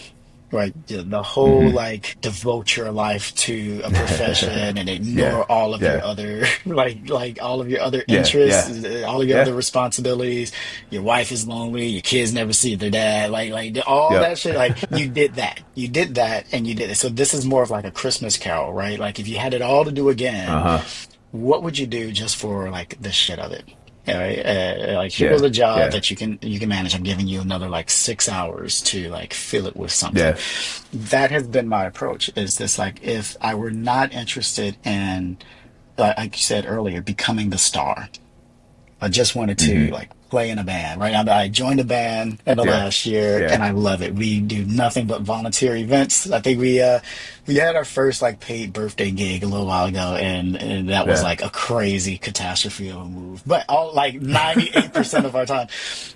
right? The whole Hmm. like devote your life to a profession and Yeah. ignore all of your Yeah. other like all of your other Yeah. interests, Yeah. all of your Yeah. other responsibilities. Your wife is lonely, your kids never see their dad, like all that Yep. shit. Like you did that, and you did it. So this is more of like a Christmas Carol, right? Like if you had it all to do again, Uh-huh. what would you do just for like the shit of it? Right? Like here's Yeah. a job Yeah. that you can manage. I'm giving you another like 6 hours to like fill it with something. Yeah. That has been my approach. Is this like if I were not interested in, like you said earlier, becoming the star. I just wanted to Hmm. like play in a band, right? I joined a band in the Yeah. last year Yeah. and I love it. We do nothing but volunteer events. I think we had our first like paid birthday gig a little while ago and that was Yeah. like a crazy catastrophe of a move. But all like 98% of our time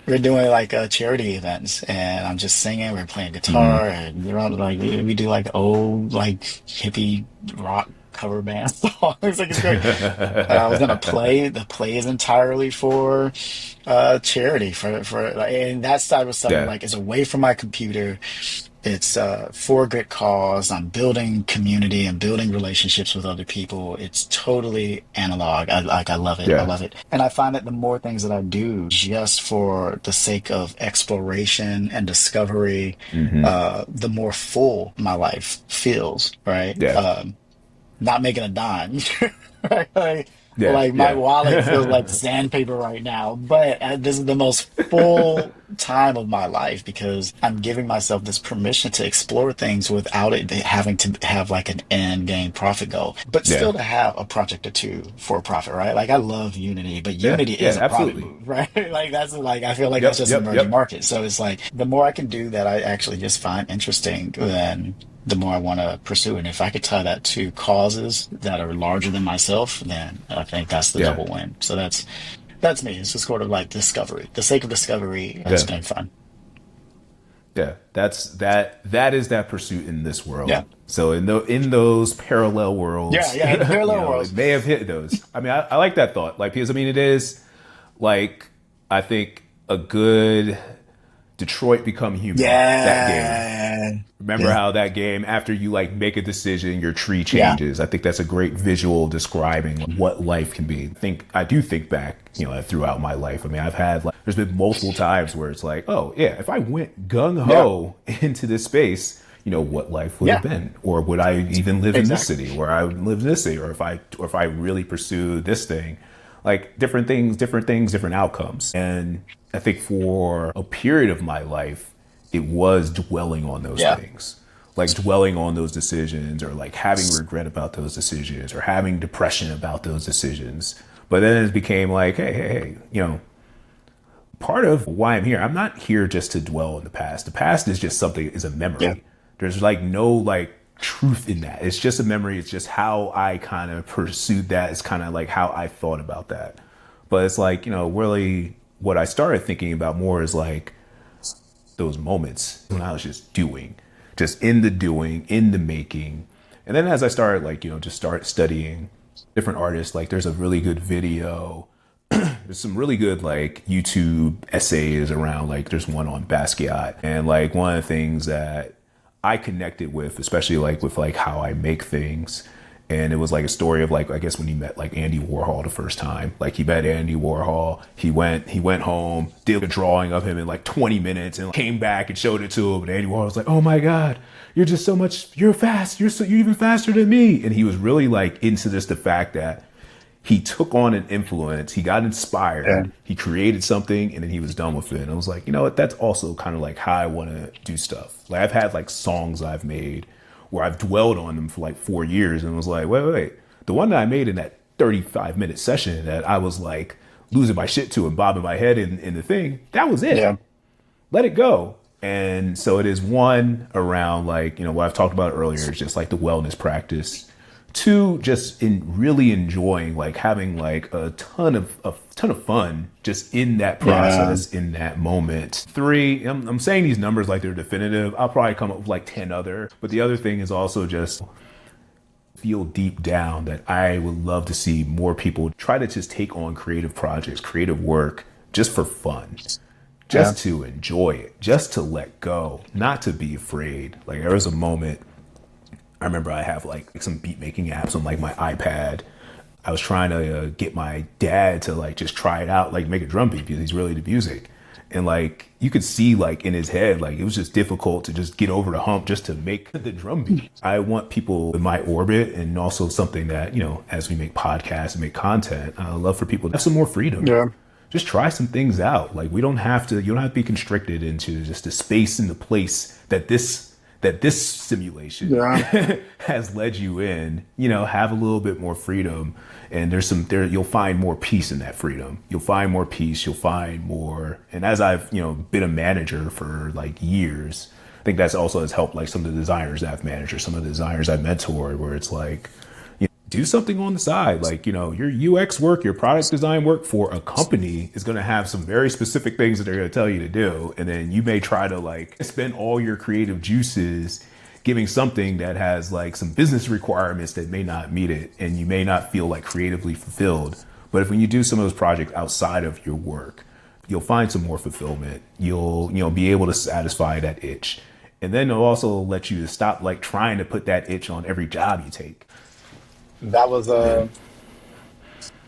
we're doing like charity events and I'm just singing, we're playing Hmm. guitar and we're on like we do like old like hippie rock cover band songs. Like it's great. I was in a play. The play is entirely for charity and that side of stuff Yeah. like is away from my computer. It's for a good cause. I'm building community and building relationships with other people. It's totally analog. I love it. I Yeah. love it. And I find that the more things that I do just for the sake of exploration and discovery, Hmm. the more full my life feels, right? Yeah. Not making a dime. Right? Yeah. Like my Yeah. wallet feels like sandpaper right now, but this is the most full time of my life because I'm giving myself this permission to explore things without it having to have like an end game profit goal, but Yeah. still to have a project or two for a profit, right? Like I love Unity, but Yeah. Unity Yeah. is a profit Absolutely. move, right? Like that's like I feel like that's Yep. just an Yep. emerging Yep. market. So it's like the more I can do that I actually just find interesting, then the more I want to pursue. And if I could tie that to causes that are larger than myself, then I think that's the Yeah. double win. So that's me. It's just sort of like discovery. The sake of discovery has Yeah. been fun. Yeah. That is that pursuit in this Yeah. world. So in those parallel Yeah, worlds, yeah. The you parallel know, it worlds. may have hit those. I mean, I like that thought. Like because I mean, it is like I think a good Detroit Become Human, that game. Yeah. Remember Yeah. how that game, after you like make a decision, your tree Yeah. changes. I think that's a great visual describing what life can be. I do think back, you know, throughout my life. I mean, I've had like, there's been multiple times where it's like, oh yeah, if I went gung Yeah. ho into this space, you know, what life would have Yeah. been, or would I even live in this Exactly. city, or I would live in this city, or if I really pursue this thing, like different outcomes. And I think for a period of my life, it was dwelling on those Yeah. things, like dwelling on those decisions, or like having regret about those decisions, or having depression about those decisions. But then it became like, hey, you know, part of why I'm here, I'm not here just to dwell in the past. The past is just something, is a Yeah. memory. There's like no like truth in that. It's just a memory. It's just how I kind of pursued that. It's kind of like how I thought about that. But it's like, you know, really what I started thinking about more is like those moments when I was just in the doing, in the making. And then as I started like, you know, just start studying different artists, like there's a really good video, there's some really good like YouTube essays around, like there's one on Basquiat. And like one of the things that I connected with, especially like with like how I make things. And it was like a story of like, I guess when he met like Andy Warhol the first time, like he met Andy Warhol, he went home, did a drawing of him in like 20 minutes and came back and showed it to him. And Andy Warhol was like, oh my God, you're just so much, you're fast. You're even faster than me. And he was really like into this, the fact that he took on an influence, he got Yeah. inspired, he created something, and then he was done with it. And I was like, you know what, that's also kind of like how I want to do stuff. Like I've had like songs I've made where I've dwelled on them for like 4 years and was like, wait. The one that I made in that 35-minute session that I was like losing my shit to and bobbing my head in the thing, that was Yeah. it. Let it go. And so it is one around like, you know, what I've talked about earlier is just like the wellness practice. Two, just in really enjoying like having like a ton of fun just in that Yeah. process, in that moment. Three, I'm saying these numbers like they're definitive. I'll probably come up with like 10 other. But the other thing is also just feel deep down that I would love to see more people try to just take on creative projects, creative work, just for fun. Yeah. just to enjoy it, just to let go, not to be afraid. Like there was a moment I remember I have like some beat making apps on like my iPad. I was trying to get my dad to like just try it out, like make a drum beat because he's really into music. And like you could see like in his head, like it was just difficult to just get over the hump just to make the drum beat. I want people in my orbit and also something that, as we make podcasts and make content, I love for people to have some more freedom. Yeah. Just try some things out. Like you don't have to be constricted into just the space and the place that this simulation Yeah. has led you in. Have a little bit more freedom, and you'll find more peace in that freedom. You'll find more peace. You'll find more. And as I've been a manager for like years, I think that's also has helped like some of the designers that I've managed or some of the designers I've mentored, where it's like, do something on the side. Like, your UX work, your product design work for a company is going to have some very specific things that they're going to tell you to do. And then you may try to like spend all your creative juices giving something that has like some business requirements that may not meet it. And you may not feel like creatively fulfilled. But if when you do some of those projects outside of your work, you'll find some more fulfillment. You'll, be able to satisfy that itch. And then it'll also let you to stop like trying to put that itch on every job you take. That was Yeah.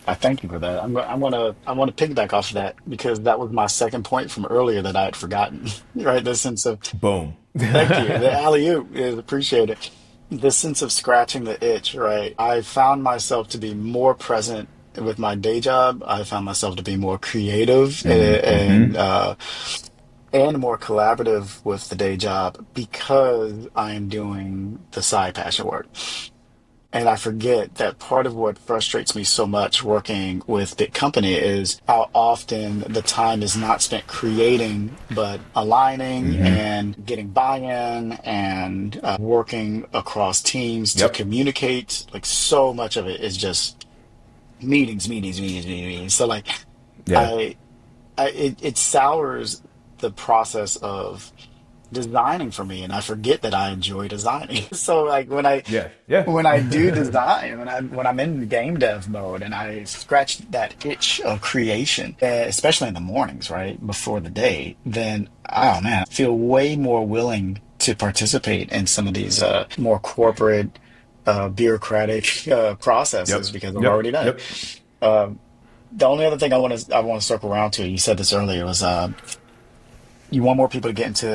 I thank you for that. I'm gonna piggyback off of that because that was my second point from earlier that I had forgotten. Right, the sense of Boom. thank you. The alley oop is appreciated. The sense of scratching the itch. Right, I found myself to be more present with my day job. I found myself to be more creative and more collaborative with the day job because I am doing the side passion work. And I forget that part of what frustrates me so much working with big company is how often the time is not spent creating, but aligning and getting buy-in and working across teams to Yep. communicate. Like so much of it is just meetings, meetings, meetings, meetings, meetings. So like Yeah. I, it sours the process of designing for me, and I forget that I enjoy designing. So like Yeah. Yeah. when I do design, when I'm in game dev mode and I scratch that itch of creation, especially in the mornings, right before the day, then oh man, I feel way more willing to participate in some of these more corporate, bureaucratic processes Yep. because I've Yep. already done Yep. it. Um, the only other thing I want to circle around to, you said this earlier, was you want more people to get into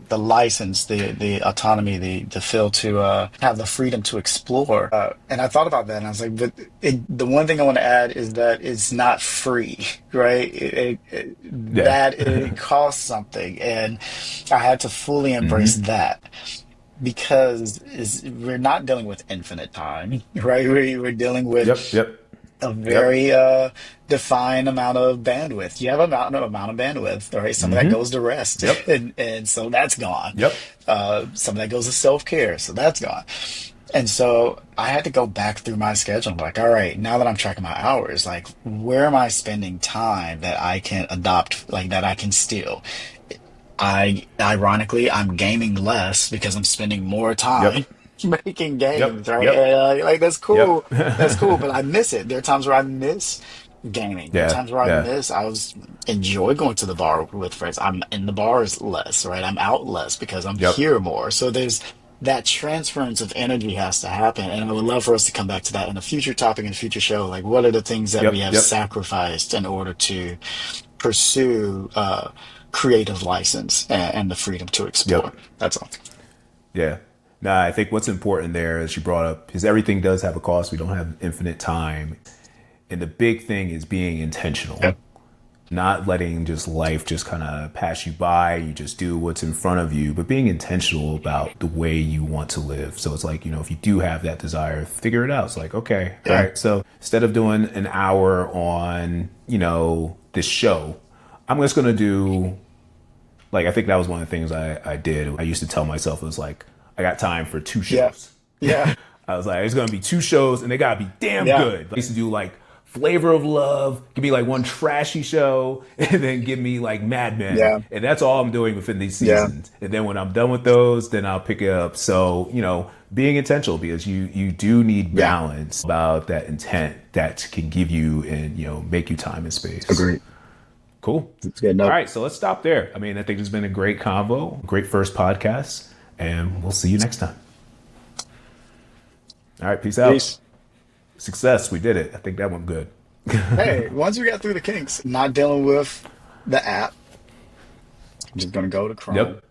the license, the autonomy, the feel to have the freedom to explore. And I thought about that, and I was like, but the one thing I want to add is that it's not free, right? Yeah. That it costs something, and I had to fully embrace that because we're not dealing with infinite time, right? We're dealing Yep. with Yep. a Yep. very defined amount of bandwidth. You have amount of bandwidth, all right? Some of that goes to rest, Yep. and so that's gone. Yep. Some of that goes to self-care, so that's gone. And so I had to go back through my schedule and be like, all right, now that I'm tracking my hours, like where am I spending time that I can adopt, like that I can steal? Ironically, I'm gaming less because I'm spending more time Yep. making Yep. games, right? Yep. And, like that's Yep. cool. That's cool, but I miss it. There are times where I miss gaming. There are Yeah. times where Yeah. I was enjoy going to the bar with friends. I'm in the bars less, right? I'm out less because I'm Yep. here more. So there's that transference of energy has to happen. And I would love for us to come back to that in a future topic, in a future show. Like what are the things that we Yep. have Yep. sacrificed in order to pursue creative license and the freedom to explore? Yep. That's all. Yeah. Nah, I think what's important there, as you brought up, is everything does have a cost. We don't have infinite time. And the big thing is being intentional, Yep. not letting just life just kind of pass you by. You just do what's in front of you, but being intentional about the way you want to live. So it's like, if you do have that desire, figure it out. It's like, okay, all Yeah. right. So instead of doing an hour on, this show, I'm just going to do, like, I think that was one of the things I did. I used to tell myself, it was like, I got time for two Yeah. shows. Yeah. I was like, it's gonna be two shows and they gotta be damn Yeah. good. I used to do like Flavor of Love, give me like one trashy show, and then give me like Mad Men. Yeah. And that's all I'm doing within these Yeah. seasons. And then when I'm done with those, then I'll pick it up. So, being intentional, because you do need Yeah. balance about that intent that can give you and make you time and space. Agreed. Cool. It's good. All Nope. right, so let's stop there. I mean, I think it's been a great convo, great first podcast, and we'll see you next time. All right, peace out. Peace. Success. We did it. I think that went good. Hey, once we got through the kinks, not dealing with the app, I'm just gonna go to Chrome. Yep.